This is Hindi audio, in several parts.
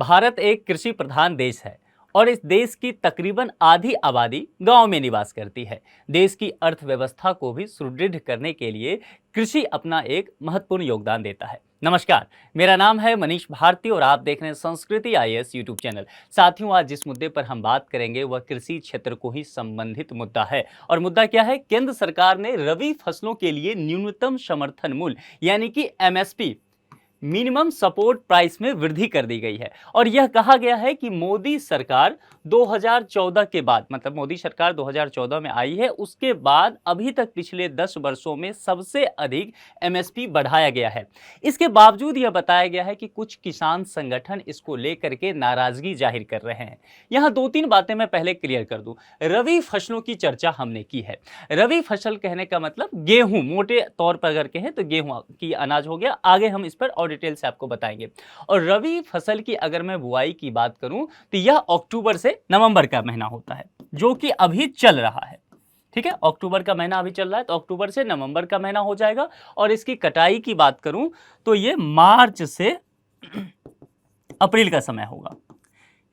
भारत एक कृषि प्रधान देश है और इस देश की तकरीबन आधी आबादी गांव में निवास करती है। देश की अर्थव्यवस्था को भी सुदृढ़ करने के लिए कृषि अपना एक महत्वपूर्ण योगदान देता है। नमस्कार, मेरा नाम है मनीष भारती और आप देख रहे हैं संस्कृति आईएएस यूट्यूब चैनल। साथियों, आज जिस मुद्दे पर हम बात करेंगे वह कृषि क्षेत्र को ही संबंधित मुद्दा है। और मुद्दा क्या है? केंद्र सरकार ने रबी फसलों के लिए न्यूनतम समर्थन मूल्य यानी कि एमएसपी मिनिमम सपोर्ट प्राइस में वृद्धि कर दी गई है। और यह कहा गया है कि मोदी सरकार 2014 के बाद, मतलब मोदी सरकार 2014 में आई है, उसके बाद अभी तक पिछले 10 वर्षों में सबसे अधिक एमएसपी बढ़ाया गया है। इसके बावजूद यह बताया गया है कि कुछ किसान संगठन इसको लेकर के नाराजगी जाहिर कर रहे हैं। यहाँ 2-3 बातें मैं पहले क्लियर कर दूं। रबी फसलों की चर्चा हमने की है। रबी फसल कहने का मतलब गेहूं, मोटे तौर पर अगर कहें तो गेहूं की अनाज हो गया। आगे हम इस पर और डिटेल से आपको बताएंगे। और रबी फसल की अगर मैं बुआई की बात करूं तो यह अक्टूबर से नवंबर का महीना होता है, जो कि अभी चल रहा है। ठीक है, अक्टूबर का महीना अभी चल रहा है, तो अक्टूबर से नवंबर का महीना हो जाएगा। और इसकी कटाई की बात करूं तो यह मार्च से अप्रैल का समय होगा।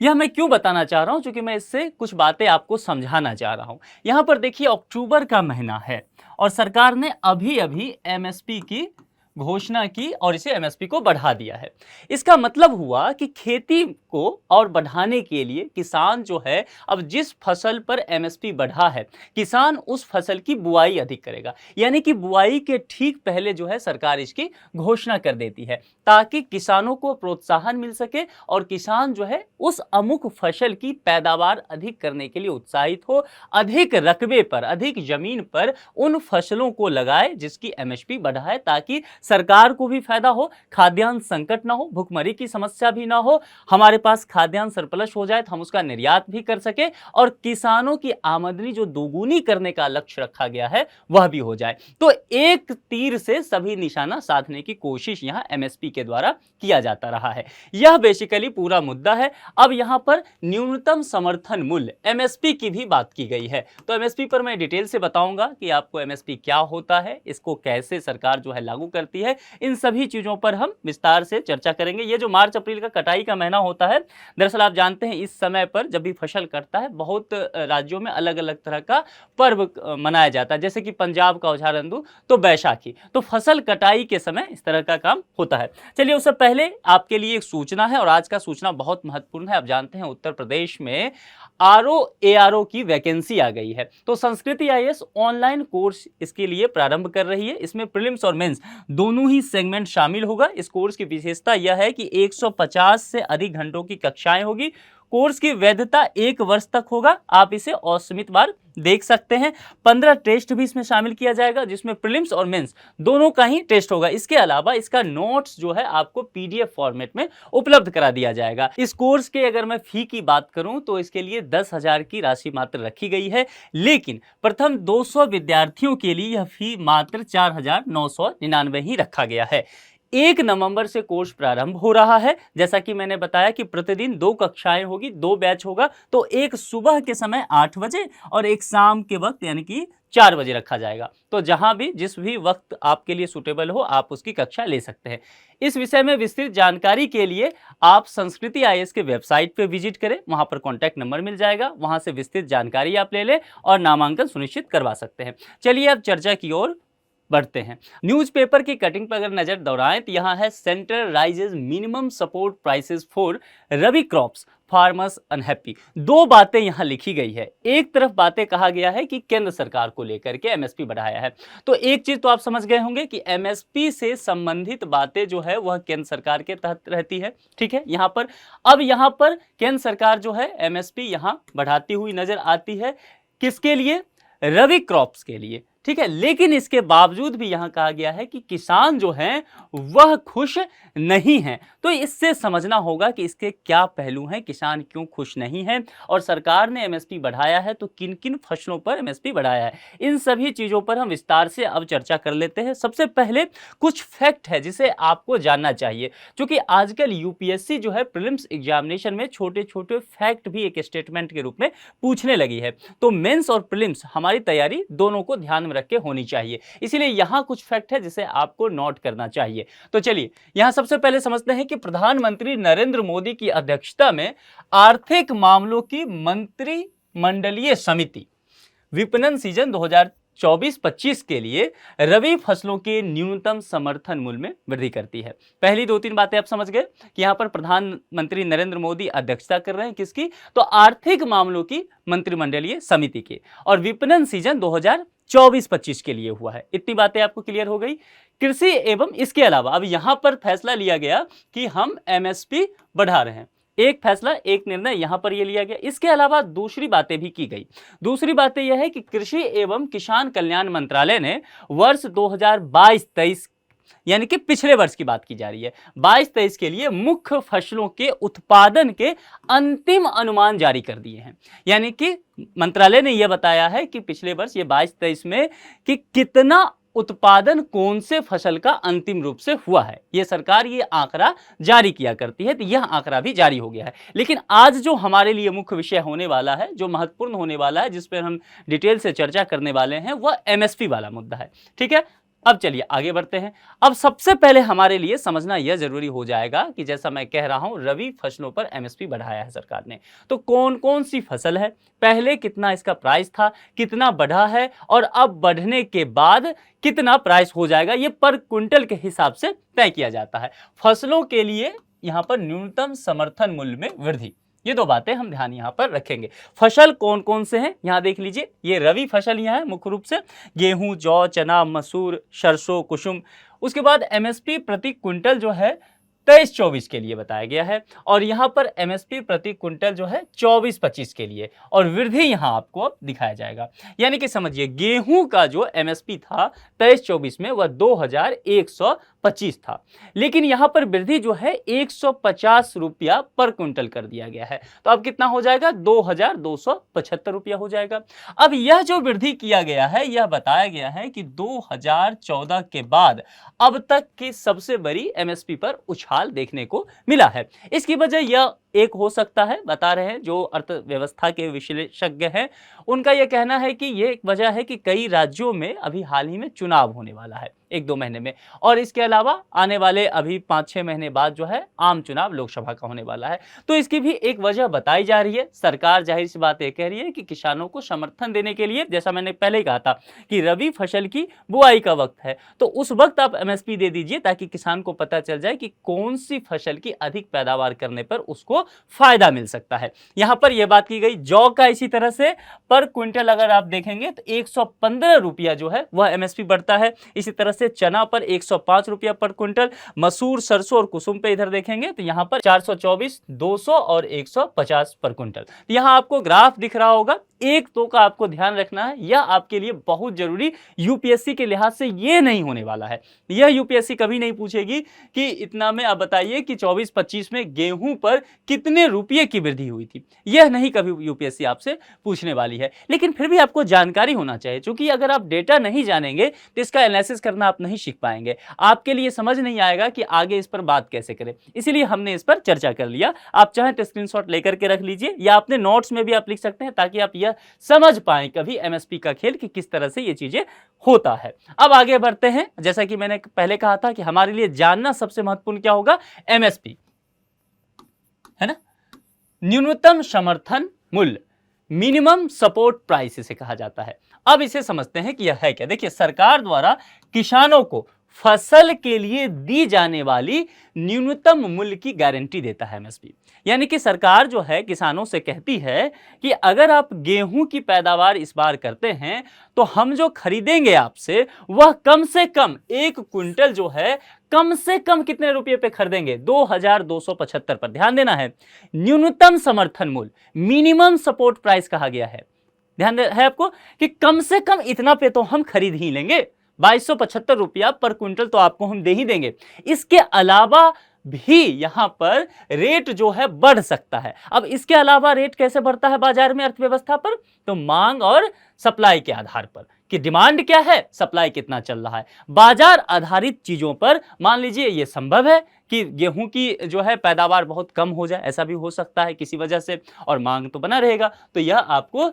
यह मैं क्यों बताना चाह रहा हूं? क्योंकि मैं इससे कुछ बातें आपको समझाना चाह रहा हूं। यहां पर देखिए, अक्टूबर का महीना है और सरकार ने अभी अभी एमएसपी की घोषणा की और इसे एमएसपी को बढ़ा दिया है। इसका मतलब हुआ कि खेती को और बढ़ाने के लिए किसान जो है, अब जिस फसल पर एमएसपी बढ़ा है, किसान उस फसल की बुआई अधिक करेगा। यानी कि बुआई के ठीक पहले जो है सरकार इसकी घोषणा कर देती है, ताकि किसानों को प्रोत्साहन मिल सके और किसान जो है उस अमुक फसल की पैदावार अधिक करने के लिए उत्साहित हो, अधिक रकबे पर, अधिक जमीन पर उन फसलों को लगाए जिसकी एमएसपी बढ़ा है, ताकि सरकार को भी फायदा हो, खाद्यान्न संकट ना हो, भुखमरी की समस्या भी ना हो, हमारे पास खाद्यान्न सरप्लस हो जाए तो हम उसका निर्यात भी कर सके और किसानों की आमदनी जो दोगुनी करने का लक्ष्य रखा गया है वह भी हो जाए। तो एक तीर से सभी निशाना साधने की कोशिश यहां एमएसपी के द्वारा किया जाता रहा है। यह बेसिकली पूरा मुद्दा है। अब यहां पर न्यूनतम समर्थन मूल्य एमएसपी की भी बात की गई है। तो एमएसपी पर मैं डिटेल से बताऊंगा कि आपको एमएसपी क्या होता है, इसको कैसे सरकार जो है लागू करती है, इन सभी चीजों पर हम विस्तार से चर्चा करेंगे। ये जो मार्च अप्रैल का कटाई का महीना होता है, दरअसल आप जानते हैं इस समय पर जब भी फसल कटता है, बहुत राज्यों में अलग अलग तरह का पर्व मनाया जाता है। जैसे कि पंजाब का उदाहरण दूं तो बैसाखी, तो फसल कटाई के समय इस तरह का काम होता है। चलिए, उससे पहले आपके लिए एक सूचना है और आज का सूचना बहुत महत्वपूर्ण है। आप जानते हैं उत्तर प्रदेश में आरओ एआरओ की वैकेंसी आ गई है। तो संस्कृति आईएएस ऑनलाइन कोर्स इसके लिए प्रारंभ कर रही है। इसमें प्रीलिम्स और मेंस दोनों ही सेगमेंट शामिल होगा। इस कोर्स की विशेषता यह है कि 150 से अधिक घंटों की कक्षाएं होगी। कोर्स की वैधता 1 वर्ष तक होगा। आप इसे असीमित बार देख सकते हैं। 15 टेस्ट भी इसमें शामिल किया जाएगा, जिसमें प्रीलिम्स और मेंस दोनों का ही टेस्ट होगा। इसके अलावा इसका नोट्स जो है आपको पीडीएफ फॉर्मेट में उपलब्ध करा दिया जाएगा। इस कोर्स के अगर मैं फी की बात करूं तो इसके लिए 10,000 की राशि मात्र रखी गई है, लेकिन प्रथम 200 विद्यार्थियों के लिए यह फी मात्र 4,999 ही रखा गया है। 1 नवंबर से कोर्स प्रारंभ हो रहा है। जैसा कि मैंने बताया कि प्रतिदिन 2 कक्षाएं होगी, 2 बैच होगा। तो एक सुबह के समय 8 बजे और एक शाम के वक्त यानी कि 4 बजे रखा जाएगा। तो जहां भी जिस भी वक्त आपके लिए सूटेबल हो, आप उसकी कक्षा ले सकते हैं। इस विषय में विस्तृत जानकारी के लिए आप संस्कृति आईएएस के वेबसाइट पे विजिट करें। वहां पर कॉन्टैक्ट नंबर मिल जाएगा, वहां से विस्तृत जानकारी आप ले लें और नामांकन सुनिश्चित करवा सकते हैं। चलिए अब चर्चा की ओर बढ़ते हैं। न्यूज़पेपर की कटिंग पर अगर नजर दौड़ाएं तो यहां है, centre rises minimum support prices for rabi crops, farmers unhappy. 2 बातें यहां लिखी गई है। एक तरफ बातें कहा गया है कि केंद्र सरकार को लेकर के एमएसपी बढ़ाया है। तो एक चीज तो आप समझ गए होंगे कि एमएसपी से संबंधित बातें जो है वह केंद्र सरकार के तहत रहती है। ठीक है, यहां पर अब यहां पर केंद्र सरकार जो है एमएसपी यहां बढ़ाती हुई नजर आती है। किसके लिए? रबी क्रॉप्स के लिए। ठीक है, लेकिन इसके बावजूद भी यहां कहा गया है कि किसान जो हैं वह खुश नहीं हैं। तो इससे समझना होगा कि इसके क्या पहलू हैं, किसान क्यों खुश नहीं हैं और सरकार ने एमएसपी बढ़ाया है तो किन किन फसलों पर एमएसपी बढ़ाया है। इन सभी चीजों पर हम विस्तार से अब चर्चा कर लेते हैं। सबसे पहले कुछ फैक्ट है जिसे आपको जानना चाहिए, क्योंकि आजकल यूपीएससी जो है प्रीलिम्स एग्जामिनेशन में छोटे छोटे फैक्ट भी एक स्टेटमेंट के रूप में पूछने लगी है। तो मेंस और प्रीलिम्स हमारी तैयारी दोनों को ध्यान में रख के होनी चाहिए। इसीलिए यहाँ कुछ फैक्ट है जिसे आपको नोट करना चाहिए। तो चलिए यहाँ सबसे पहले समझते हैं कि प्रधानमंत्री नरेंद्र मोदी की अध्यक्षता में आर्थिक मामलों की मंत्रिमंडलीय समिति विपणन सीजन 2024-25 के लिए रबी फसलों के न्यूनतम समर्थन मूल्य में वृद्धि करती है। पहली 2-3 बातें आप समझ गए कि यहाँ पर प्रधानमंत्री नरेंद्र मोदी अध्यक्षता कर रहे हैं किसकी, तो आर्थिक मामलों की मंत्रिमंडलीय समिति की, और विपणन सीजन 2024-25 के लिए हुआ है। इतनी बातें आपको क्लियर हो गई। कृषि एवं इसके अलावा अब यहाँ पर फैसला लिया गया कि हम एमएसपी बढ़ा रहे हैं। एक फैसला, एक निर्णय यहां पर यह लिया गया। इसके अलावा दूसरी बातें भी की गई। दूसरी बातें यह है कि कृषि एवं किसान कल्याण मंत्रालय ने वर्ष 2022-23 यानी कि पिछले वर्ष की बात की जा रही है, 22-23 के लिए मुख्य फसलों के उत्पादन के अंतिम अनुमान जारी कर दिए हैं। यानी कि मंत्रालय ने यह बताया है कि पिछले वर्ष ये 22-23 में कि कितना उत्पादन कौन से फसल का अंतिम रूप से हुआ है, ये सरकार ये आंकड़ा जारी किया करती है। तो यह आंकड़ा भी जारी हो गया है। लेकिन आज जो हमारे लिए मुख्य विषय होने वाला है, जो महत्वपूर्ण होने वाला है, जिस पर हम डिटेल से चर्चा करने वाले हैं, वह एमएसपी वाला मुद्दा है। ठीक है, अब चलिए आगे बढ़ते हैं। अब सबसे पहले हमारे लिए समझना यह जरूरी हो जाएगा कि जैसा मैं कह रहा हूं, रबी फसलों पर एमएसपी बढ़ाया है सरकार ने। तो कौन कौन सी फसल है, पहले कितना इसका प्राइस था, कितना बढ़ा है, और अब बढ़ने के बाद कितना प्राइस हो जाएगा, यह पर क्विंटल के हिसाब से तय किया जाता है। फसलों के लिए यहां पर न्यूनतम समर्थन मूल्य में वृद्धि, ये दो बातें हम ध्यान यहां पर रखेंगे। फसल कौन कौन से हैं यहां देख लीजिए। ये रबी फसल यहां है मुख्य रूप से, गेहूं, जौ, चना, मसूर, सरसों, कुसुम। उसके बाद एमएसपी प्रति क्विंटल जो है 23-24 के लिए बताया गया है, और यहां पर एमएसपी प्रति क्विंटल जो है 24-25 के लिए, और वृद्धि यहां आपको अब दिखाया जाएगा। यानी कि समझिए, गेहूं का जो एमएसपी था 23-24 में वह 2125 था, लेकिन यहां पर वृद्धि जो है 150 रुपया पर क्विंटल कर दिया गया है। तो अब कितना हो जाएगा, 2275 रुपया हो जाएगा। अब यह जो वृद्धि किया गया है, यह बताया गया है कि 2014 के बाद अब तक की सबसे बड़ी एमएसपी पर उछाल देखने को मिला है। इसकी वजह यह एक हो सकता है, बता रहे हैं जो अर्थव्यवस्था के विशेषज्ञ हैं, उनका यह कहना है कि यह एक वजह है कि कई राज्यों में अभी हाल ही में चुनाव होने वाला है 1-2 महीने में, और इसके अलावा आने वाले अभी 5-6 महीने बाद जो है आम चुनाव लोकसभा का होने वाला है। तो इसकी भी एक वजह बताई जा रही है। सरकार जाहिर सी बात यह कह रही है कि किसानों को समर्थन देने के लिए, जैसा मैंने पहले ही कहा था कि रबी फसल की बुआई का वक्त है, तो उस वक्त आप एमएसपी दे दीजिए ताकि किसान को पता चल जाए कि कौन सी फसल की अधिक पैदावार करने पर उसको फायदा मिल सकता है। यहां पर यह बात की गई। जौ का इसी तरह से पर क्विंटल अगर आप देखेंगे तो 115 रुपया जो है वह एमएसपी बढ़ता है। इसी तरह से चना पर 105 रुपया पर क्विंटल, मसूर, सरसों और कुसुम पे इधर देखेंगे तो यहां पर 424, 200 और 150 पर क्विंटल। यहां आपको ग्राफ दिख रहा होगा। एक तो का आपको ध्यान रखना है, यह आपके लिए बहुत जरूरी, यूपीएससी के लिहाज से यह नहीं होने वाला है। यह यूपीएससी कभी नहीं पूछेगी कि इतना में आप बताइए कि 24-25 में गेहूं पर कितने रुपये की वृद्धि हुई थी, यह नहीं कभी यूपीएससी आपसे पूछने वाली है। लेकिन फिर भी आपको जानकारी होना चाहिए, क्योंकि अगर आप डेटा नहीं जानेंगे तो इसका एनालिसिस करना आप नहीं सीख पाएंगे, आपके लिए समझ नहीं आएगा कि आगे इस पर बात कैसे करें। इसीलिए हमने इस पर चर्चा कर लिया। आप चाहें तो स्क्रीनशॉट लेकर के रख लीजिए, या अपने नोट्स में भी आप लिख सकते हैं, ताकि आप यह समझ पाएं कभी एमएसपी का खेल कि किस तरह से ये चीजें होता है। अब आगे बढ़ते हैं। जैसा कि मैंने पहले कहा था कि हमारे लिए जानना सबसे महत्वपूर्ण क्या होगा, एमएसपी है ना, न्यूनतम समर्थन मूल्य, मिनिमम सपोर्ट प्राइस इसे कहा जाता है। अब इसे समझते हैं कि यह है क्या। देखिए, सरकार द्वारा किसानों को फसल के लिए दी जाने वाली न्यूनतम मूल्य की गारंटी देता है एमएसपी। यानी कि सरकार जो है किसानों से कहती है कि अगर आप गेहूं की पैदावार इस बार करते हैं तो हम जो खरीदेंगे आपसे वह कम से कम 1 क्विंटल जो है कम से कम कितने रुपए पे खरीदेंगे, 2275 पर। ध्यान देना है, न्यूनतम समर्थन मूल्य, मिनिमम सपोर्ट प्राइस कहा गया है। ध्यान है आपको कि कम से कम इतना पे तो हम खरीद ही लेंगे, 2275 रुपया पर क्विंटल तो आपको हम दे ही देंगे। इसके अलावा भी यहां पर रेट जो है बढ़ सकता है। अब इसके अलावा रेट कैसे बढ़ता है बाजार में, अर्थव्यवस्था पर, तो मांग और सप्लाई के आधार पर कि डिमांड क्या है, सप्लाई कितना चल रहा है। बाजार आधारित चीजों पर मान लीजिए यह संभव है कि गेहूं की जो है पैदावार बहुत कम हो जाए, ऐसा भी हो सकता है किसी वजह से, और मांग तो बना रहेगा, तो यह आपको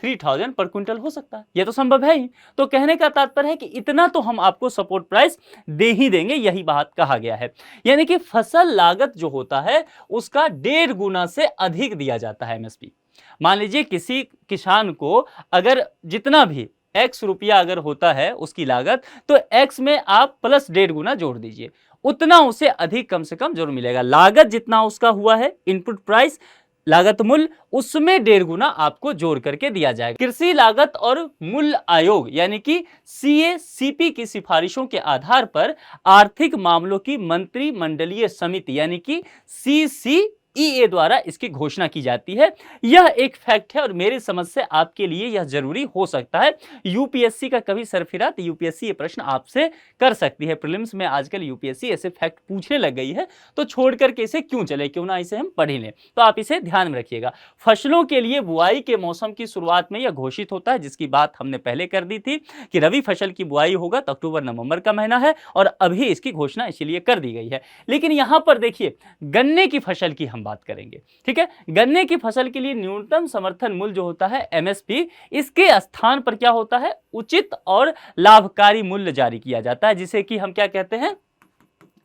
3000 पर क्विंटल हो सकता है, यह तो संभव है ही। तो कहने का तात्पर्य है कि इतना तो हम आपको सपोर्ट प्राइस दे ही देंगे, यही बात कहा गया है। यानी कि फसल लागत जो होता है उसका 1.5 गुना से अधिक दिया जाता है एमएसपी। मान लीजिए किसी किसान को अगर जितना भी x रुपया अगर होता है उसकी लागत, तो x में आप प्लस 1.5 गुना जोड़ दीजिए, उतना उसे अधिक कम से कम जरूर मिलेगा। लागत जितना उसका हुआ है, इनपुट प्राइस लागत मूल्य, उसमें 1.5 गुना आपको जोड़ करके दिया जाएगा। कृषि लागत और मूल्य आयोग यानी कि CACP की सिफारिशों के आधार पर आर्थिक मामलों की मंत्रिमंडलीय समिति यानी कि CCEA द्वारा इसकी घोषणा की जाती है। यह एक फैक्ट है और मेरी समझ से आपके लिए यह जरूरी हो सकता है। यूपीएससी का कभी सरफिरा तो यूपीएससी ये प्रश्न आपसे कर सकती है। प्रीलिम्स में आजकल यूपीएससी ऐसे फैक्ट पूछने लग गई है, तो छोड़ करके इसे क्यों चले, क्यों ना इसे हम पढ़ ही लें। तो आप इसे ध्यान में रखिएगा। फसलों के लिए बुआई के मौसम की शुरुआत में यह घोषित होता है, जिसकी बात हमने पहले कर दी थी कि रबी फसल की बुआई होगा तो अक्टूबर नवंबर का महीना है, और अभी इसकी घोषणा इसलिए कर दी गई है। लेकिन यहां पर देखिए गन्ने की फसल की हम बात करेंगे, ठीक है। गन्ने की फसल के लिए न्यूनतम समर्थन मूल्य जो होता है एमएसपी, इसके स्थान पर क्या होता है, उचित और लाभकारी मूल्य जारी किया जाता है, जिसे कि हम क्या कहते हैं,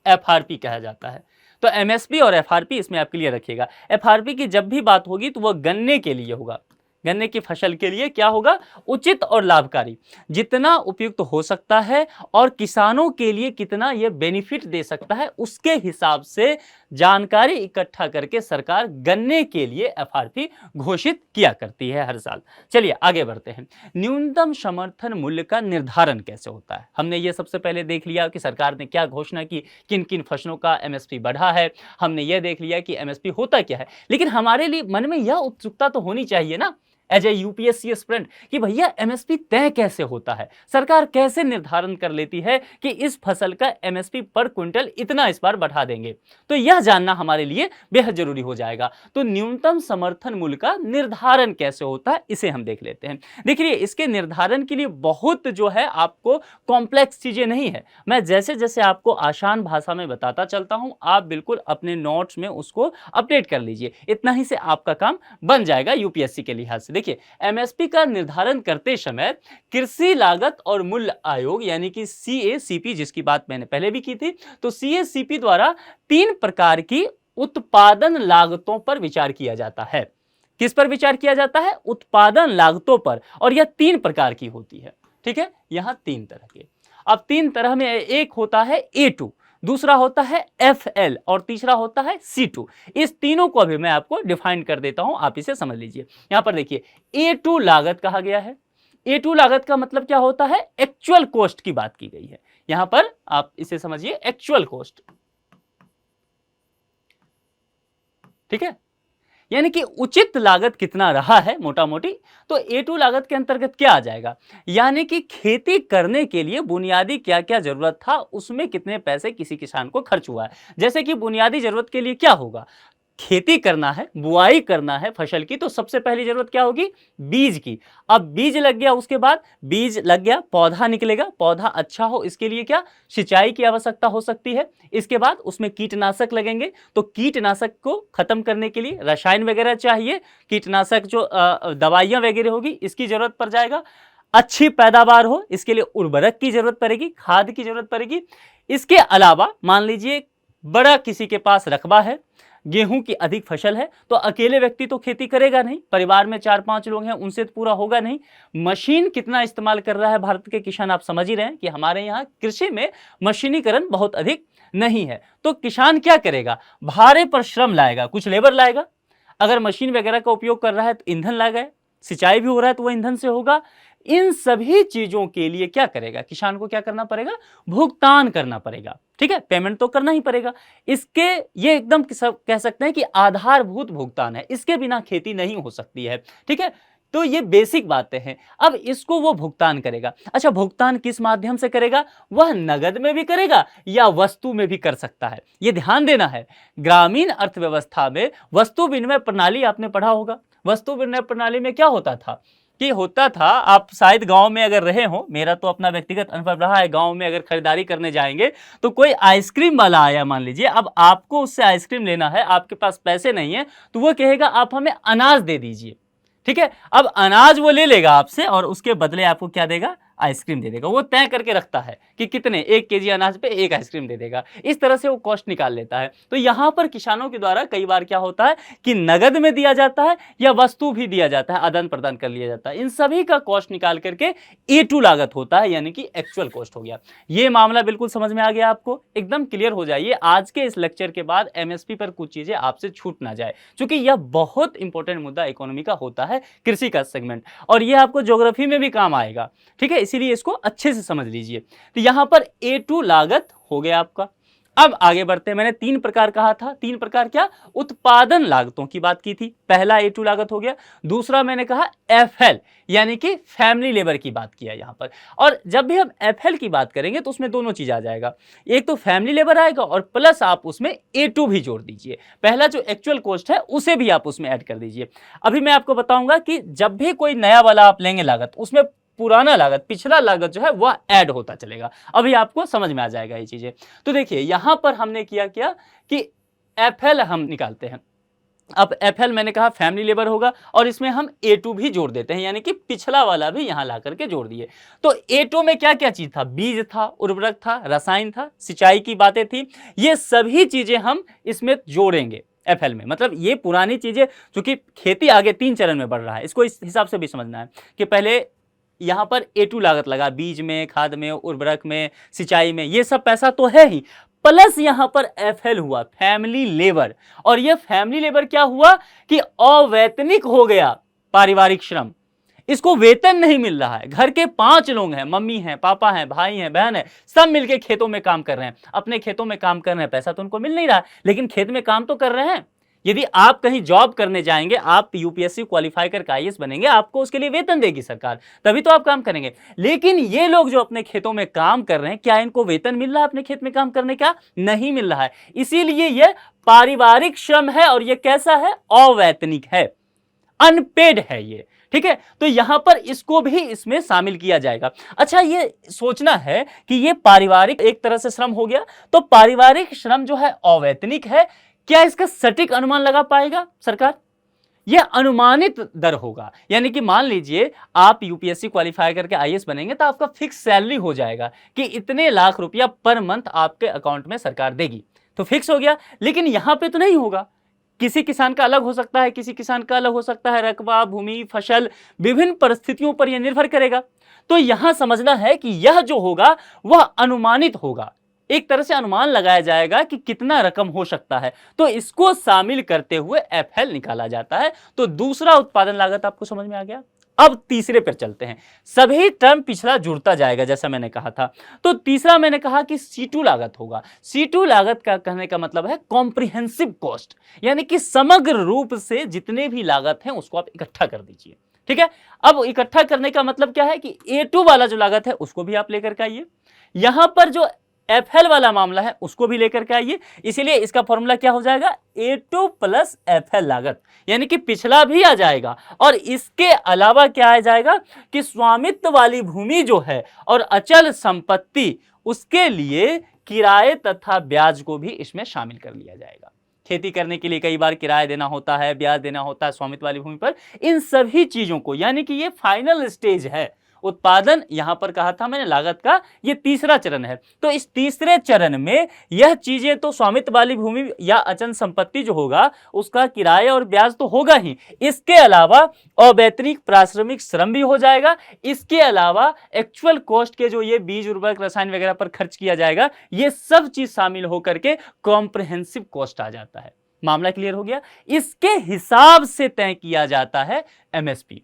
एफआरपी कहा जाता है। तो एमएसपी और एफआरपी इसमें आप क्लियर रखिएगा। एफआरपी की जब भी बात होगी तो वह गन्ने के लिए होगा, गन्ने की फसल के लिए क्या होगा, उचित और लाभकारी, जितना उपयुक्त हो सकता है और किसानों के लिए कितना यह बेनिफिट दे सकता है, उसके हिसाब से जानकारी इकट्ठा करके सरकार गन्ने के लिए एफआरपी घोषित किया करती है हर साल। चलिए आगे बढ़ते हैं। न्यूनतम समर्थन मूल्य का निर्धारण कैसे होता है, हमने ये सबसे पहले देख लिया कि सरकार ने क्या घोषणा की, किन किन फसलों का एमएसपी बढ़ा है, हमने ये देख लिया कि एमएसपी होता क्या है। लेकिन हमारे लिए मन में यह उत्सुकता तो होनी चाहिए ना एज ए यूपीएससी एस्पिरेंट कि भैया एमएसपी तय कैसे होता है, सरकार कैसे निर्धारण कर लेती है कि इस फसल का एमएसपी पर क्विंटल इतना इस बार बढ़ा देंगे। तो यह जानना हमारे लिए बेहद जरूरी हो जाएगा। तो न्यूनतम समर्थन मूल्य का निर्धारण कैसे होता है इसे हम देख लेते हैं। देखिए इसके निर्धारण के लिए बहुत जो है आपको कॉम्प्लेक्स चीजें नहीं है, मैं जैसे जैसे आपको आसान भाषा में बताता चलता हूं, आप बिल्कुल अपने नोट्स में उसको अपडेट कर लीजिए, इतना ही से आपका काम बन जाएगा यूपीएससी के लिहाज से। देखिए एमएसपी का निर्धारण करते समय कृषि लागत और मूल्य आयोग यानी कि CACP, जिसकी बात मैंने पहले भी की थी, तो CACP द्वारा 3 प्रकार की उत्पादन लागतों पर विचार किया जाता है। किस पर विचार किया जाता है, उत्पादन लागतों पर, और यह 3 प्रकार की होती है, ठीक है। यहां 3 तरह के, अब 3 तरह में एक होता है A2, दूसरा होता है FL और तीसरा होता है C2। इस तीनों को अभी मैं आपको डिफाइन कर देता हूं, आप इसे समझ लीजिए। यहां पर देखिए A2 लागत कहा गया है। A2 लागत का मतलब क्या होता है, एक्चुअल कॉस्ट की बात की गई है। यहां पर आप इसे समझिए एक्चुअल कॉस्ट, ठीक है, यानी कि उचित लागत कितना रहा है मोटा मोटी। तो A2 लागत के अंतर्गत क्या आ जाएगा, यानी कि खेती करने के लिए बुनियादी क्या क्या जरूरत था, उसमें कितने पैसे किसी किसान को खर्च हुआ है। जैसे कि बुनियादी जरूरत के लिए क्या होगा, खेती करना है, बुआई करना है फसल की, तो सबसे पहली जरूरत क्या होगी, बीज की। अब बीज लग गया, उसके बाद बीज लग गया, पौधा निकलेगा, पौधा अच्छा हो इसके लिए क्या, सिंचाई की आवश्यकता हो सकती है। इसके बाद उसमें कीटनाशक लगेंगे, तो कीटनाशक को खत्म करने के लिए रसायन वगैरह चाहिए, कीटनाशक जो दवाइयां वगैरह होगी इसकी जरूरत पड़ जाएगा। अच्छी पैदावार हो इसके लिए उर्वरक की जरूरत पड़ेगी, खाद की जरूरत पड़ेगी। इसके अलावा मान लीजिए बड़ा किसी के पास रकबा है, गेहूं की अधिक फसल है, तो अकेले व्यक्ति तो खेती करेगा नहीं, परिवार में 4-5 लोग हैं, उनसे तो पूरा होगा नहीं। मशीन कितना इस्तेमाल कर रहा है भारत के किसान, आप समझ ही रहे हैं कि हमारे यहाँ कृषि में मशीनीकरण बहुत अधिक नहीं है। तो किसान क्या करेगा, भारे पर श्रम लाएगा, कुछ लेबर लाएगा, अगर मशीन वगैरह का उपयोग कर रहा है तो ईंधन लाएगा, सिंचाई भी हो रहा है तो वह ईंधन से होगा। इन सभी चीजों के लिए क्या करेगा, किसान को क्या करना पड़ेगा, भुगतान करना पड़ेगा, ठीक है, पेमेंट तो करना ही पड़ेगा। इसके ये एकदम कह सकते हैं कि आधारभूत भुगतान है, इसके बिना खेती नहीं हो सकती है, ठीक है। तो ये बेसिक बातें हैं। अब इसको वो भुगतान करेगा। अच्छा, भुगतान किस माध्यम से करेगा, वह नगद में भी करेगा या वस्तु में भी कर सकता है, ये ध्यान देना है। ग्रामीण अर्थव्यवस्था में वस्तु विनिमय प्रणाली आपने पढ़ा होगा। वस्तु विनिमय प्रणाली में क्या होता था कि होता था, आप शायद गांव में अगर रहे हो, मेरा तो अपना व्यक्तिगत अनुभव रहा है, गांव में अगर खरीदारी करने जाएंगे तो कोई आइसक्रीम वाला आया मान लीजिए, अब आपको उससे आइसक्रीम लेना है, आपके पास पैसे नहीं है, तो वो कहेगा आप हमें अनाज दे दीजिए, ठीक है। अब अनाज वो ले लेगा आपसे और उसके बदले आपको क्या देगा, आइसक्रीम दे देगा। वो तय करके रखता है कि कितने, 1 केजी अनाज पे 1 आइसक्रीम दे देगा। इस तरह से वो कॉस्ट निकाल लेता है। तो यहाँ पर किसानों के द्वारा कई बार क्या होता है कि नगद में दिया जाता है या वस्तु भी दिया जाता है, आदान प्रदान कर लिया जाता है। इन सभी का कॉस्ट निकाल करके A2 लागत होता है, यानी कि एक्चुअल कॉस्ट हो गया। ये मामला बिल्कुल समझ में आ गया आपको, एकदम क्लियर हो जाइए। आज के इस लेक्चर के बाद MSP पर कुछ चीजें आपसे छूट ना जाए, क्योंकि यह बहुत इंपॉर्टेंट मुद्दा इकोनॉमी का होता है, कृषि का सेगमेंट, और यह आपको ज्योग्राफी में भी काम आएगा। ठीक है, इसीलिए इसको अच्छे से समझ लीजिए। तो यहां पर A2 लागत हो गया आपका। अब आगे बढ़ते हैं। मैंने 3 प्रकार कहा था, 3 प्रकार क्या, उत्पादन लागतों की बात की थी। पहला A2 लागत हो गया। दूसरा मैंने कहा FL यानी कि फैमिली लेबर की बात किया यहां पर। और जब भी हम FL की बात करेंगे तो उसमें दोनों चीज आ जाएगा, एक तो फैमिली लेबर आएगा और प्लस आप उसमें A2 भी जोड़ दीजिए। पहला जो एक्चुअल कॉस्ट है उसे भी आप उसमें ऐड कर दीजिए। अभी मैं आपको बताऊंगा कि जब भी कोई नया वाला आप लेंगे लागत, उसमें पुराना लागत, पिछला लागत जो है वह ऐड होता चलेगा। अभी आपको समझ में आ जाएगा ये चीजें। तो देखिए यहां पर हमने किया क्या कि FL हम निकालते हैं। अब FL मैंने कहा फैमिली लेबर होगा और इसमें हम A2 भी जोड़ देते हैं, यानी कि पिछला वाला भी यहां ला करके जोड़ दिए। तो A2 में क्या क्या चीज था, बीज था, उर्वरक था, रसायन था, सिंचाई की बातें थी। ये सभी चीजें हम इसमें जोड़ेंगे FL में। मतलब ये पुरानी चीजें, क्योंकि खेती आगे 3 चरण में बढ़ रहा है, इसको इस हिसाब से भी समझना है कि पहले यहां पर A2 लागत लगा, बीज में, खाद में, उर्वरक में, सिंचाई में, ये सब पैसा तो है ही, प्लस यहां पर FL हुआ, फैमिली लेबर। और ये फैमिली लेबर क्या हुआ कि अवैतनिक हो गया, पारिवारिक श्रम। इसको वेतन नहीं मिल रहा है। घर के 5 लोग हैं, मम्मी हैं, पापा हैं, भाई हैं, बहन है, सब मिलके खेतों में काम कर रहे हैं, अपने खेतों में काम कर रहे हैं। पैसा तो उनको मिल नहीं रहा, लेकिन खेत में काम तो कर रहे हैं। यदि आप कहीं जॉब करने जाएंगे, आप UPSC क्वालिफाई करके IAS बनेंगे, आपको उसके लिए वेतन देगी सरकार, तभी तो आप काम करेंगे। लेकिन ये लोग जो अपने खेतों में काम कर रहे हैं, क्या इनको वेतन मिल रहा है अपने खेत में काम करने का? नहीं मिल रहा है। इसीलिए यह पारिवारिक श्रम है और यह कैसा है, अवैतनिक है, अनपेड है ये। ठीक है, तो यहां पर इसको भी इसमें शामिल किया जाएगा। अच्छा, ये सोचना है कि ये पारिवारिक एक तरह से श्रम हो गया, तो पारिवारिक श्रम जो है अवैतनिक है, क्या इसका सटीक अनुमान लगा पाएगा सरकार? यह अनुमानित दर होगा। यानी कि मान लीजिए आप UPSC क्वालिफाई करके IAS बनेंगे तो आपका फिक्स सैलरी हो जाएगा कि इतने लाख रुपया पर मंथ आपके अकाउंट में सरकार देगी, तो फिक्स हो गया। लेकिन यहां पे तो नहीं होगा, किसी किसान का अलग हो सकता है, किसी किसान का अलग हो सकता है, रकबा, भूमि, फसल, विभिन्न परिस्थितियों पर यह निर्भर करेगा। तो यहां समझना है कि यह जो होगा वह अनुमानित होगा, एक तरह से अनुमान लगाया जाएगा कि कितना रकम हो सकता है, तो इसको शामिल करते हुए FL निकाला जाता है। तो दूसरा उत्पादन लागत आपको समझ में आ गया। अब तीसरे पर चलते हैं। सभी टर्म पिछला जुड़ता जाएगा जैसा मैंने कहा था। तो तीसरा मैंने कहा कि C2 लागत होगा। C2 लागत का कहने का मतलब है कॉम्प्रिहेंसिव कॉस्ट, यानी कि समग्र रूप से जितने भी लागत हैं उसको आप इकट्ठा कर दीजिए। ठीक है, अब इकट्ठा करने का मतलब क्या है कि A2 वाला जो लागत है उसको भी आप लेकर के आइए, यहां पर जो FL वाला मामला है उसको भी लेकर के आइए। इसीलिए इसका फॉर्मूला क्या हो जाएगा, A2 प्लस FL लागत, यानी कि पिछला भी आ जाएगा और इसके अलावा क्या आ जाएगा कि स्वामित्व वाली भूमि जो है और अचल संपत्ति, उसके लिए किराए तथा ब्याज को भी इसमें शामिल कर लिया जाएगा। खेती करने के लिए कई बार किराया देना होता है, ब्याज देना होता है स्वामित्व वाली भूमि पर। इन सभी चीजों को, यानी कि ये फाइनल स्टेज है उत्पादन, यहां पर कहा था मैंने लागत का, ये तीसरा चरण है। तो इस तीसरे चरण में यह चीजें तो स्वामित्व वाली भूमि या अचल संपत्ति जो होगा उसका किराया और ब्याज तो होगा ही, इसके अलावा अवैतनिक पारिश्रमिक श्रम भी हो जाएगा। इसके अलावा एक्चुअल कॉस्ट के जो ये बीज, उर्वरक, रसायन वगैरह पर खर्च किया जाएगा, ये सब चीज शामिल होकर के कॉम्प्रिहेंसिव कॉस्ट आ जाता है। मामला क्लियर हो गया? इसके हिसाब से तय किया जाता है MSP।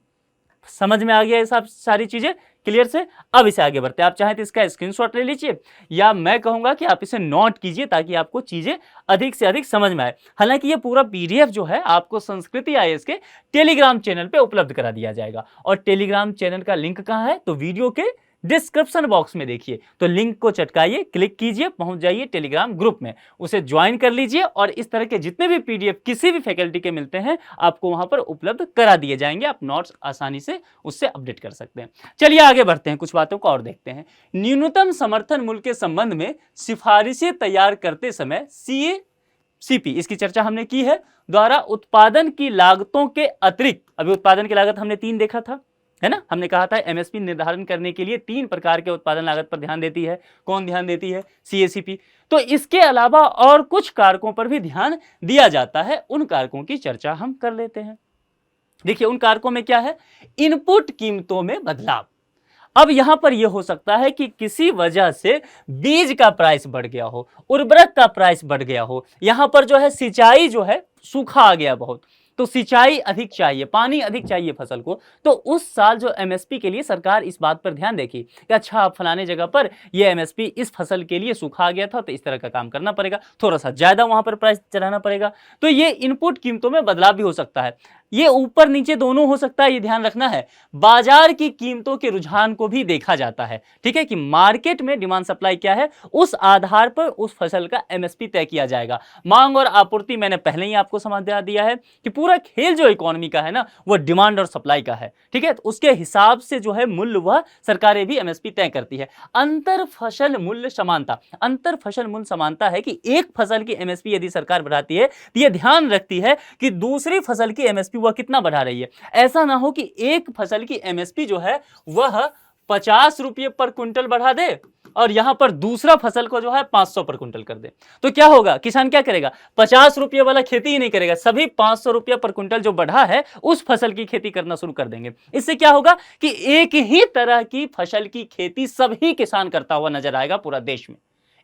समझ में आ गया ये सब सारी चीजें क्लियर से? अब इसे आगे बढ़ते हैं। आप चाहें तो इसका स्क्रीनशॉट ले लीजिए, या मैं कहूंगा कि आप इसे नोट कीजिए ताकि आपको चीजें अधिक से अधिक समझ में आए। हालांकि ये पूरा PDF जो है आपको संस्कृति IAS के टेलीग्राम चैनल पे उपलब्ध करा दिया जाएगा। और टेलीग्राम चैनल का लिंक कहां है, तो वीडियो के डिस्क्रिप्शन बॉक्स में देखिए, तो लिंक को चटकाइए, क्लिक कीजिए, पहुंच जाइए टेलीग्राम ग्रुप में, उसे ज्वाइन कर लीजिए और इस तरह के जितने भी PDF किसी भी फैकल्टी के मिलते हैं आपको वहां पर उपलब्ध करा दिए जाएंगे। आप नोट्स आसानी से उससे अपडेट कर सकते हैं। चलिए आगे बढ़ते हैं, कुछ बातों को और देखते हैं। न्यूनतम समर्थन मूल्य के संबंध में सिफारिशें तैयार करते समय CA सीपी, इसकी चर्चा हमने की है, द्वारा उत्पादन की लागतों के अतिरिक्त, अभी उत्पादन की लागत हमने 3 देखा था, है ना, हमने कहा था एमएसपी निर्धारण करने के लिए 3 प्रकार के उत्पादन लागत पर ध्यान देती है। कौन ध्यान देती है? सीएसीपी। तो इसके अलावा और कुछ कारकों पर भी ध्यान दिया जाता है, उन कारकों की चर्चा हम कर लेते हैं। देखिए उन कारकों में क्या है? इनपुट कीमतों में बदलाव। अब यहां पर यह हो सकता है कि किसी वजह से बीज का प्राइस बढ़ गया हो, उर्वरक का प्राइस बढ़ गया हो, यहां पर जो है सिंचाई जो है सूखा आ गया बहुत, तो सिंचाई अधिक चाहिए, पानी अधिक चाहिए फसल को, तो उस साल जो एमएसपी के लिए सरकार इस बात पर ध्यान देगी कि अच्छा अब फलाने जगह पर ये एमएसपी इस फसल के लिए सूखा आ गया था, तो इस तरह का काम करना पड़ेगा, थोड़ा सा ज्यादा वहां पर प्राइस चढ़ाना पड़ेगा। तो ये इनपुट कीमतों में बदलाव भी हो सकता है, ये ऊपर नीचे दोनों हो सकता है, ये ध्यान रखना है। बाजार की कीमतों के रुझान को भी देखा जाता है, ठीक है, कि मार्केट में डिमांड सप्लाई क्या है, उस आधार पर उस फसल का एमएसपी तय किया जाएगा। मांग और आपूर्ति मैंने पहले ही आपको समझ दिया है कि पूरा खेल जो इकोनॉमी का है ना, वो डिमांड और सप्लाई का है, ठीक है, तो उसके हिसाब से जो है मूल्य वह सरकारें भी एमएसपी तय करती है। अंतर फसल मूल्य समानता, अंतर फसल मूल्य समानता है कि एक फसल की एमएसपी यदि सरकार बढ़ाती है तो यह ध्यान रखती है कि दूसरी फसल की एमएसपी वह कितना बढ़ा रही है। ऐसा ना हो कि एक फसल की एमएसपी जो है वह 50 रुपये पर क्विंटल बढ़ा दे और यहां पर दूसरा फसल को जो है 500 पर क्विंटल कर दे, तो क्या होगा? किसान क्या करेगा? 50 रुपये वाला खेती ही नहीं करेगा, सभी 500 रुपये पर क्विंटल जो बढ़ा है उस फसल की खेती करना शुरू कर देंगे। इससे क्या होगा कि एक ही तरह की फसल की खेती सभी किसान करता हुआ नजर आएगा पूरा देश में।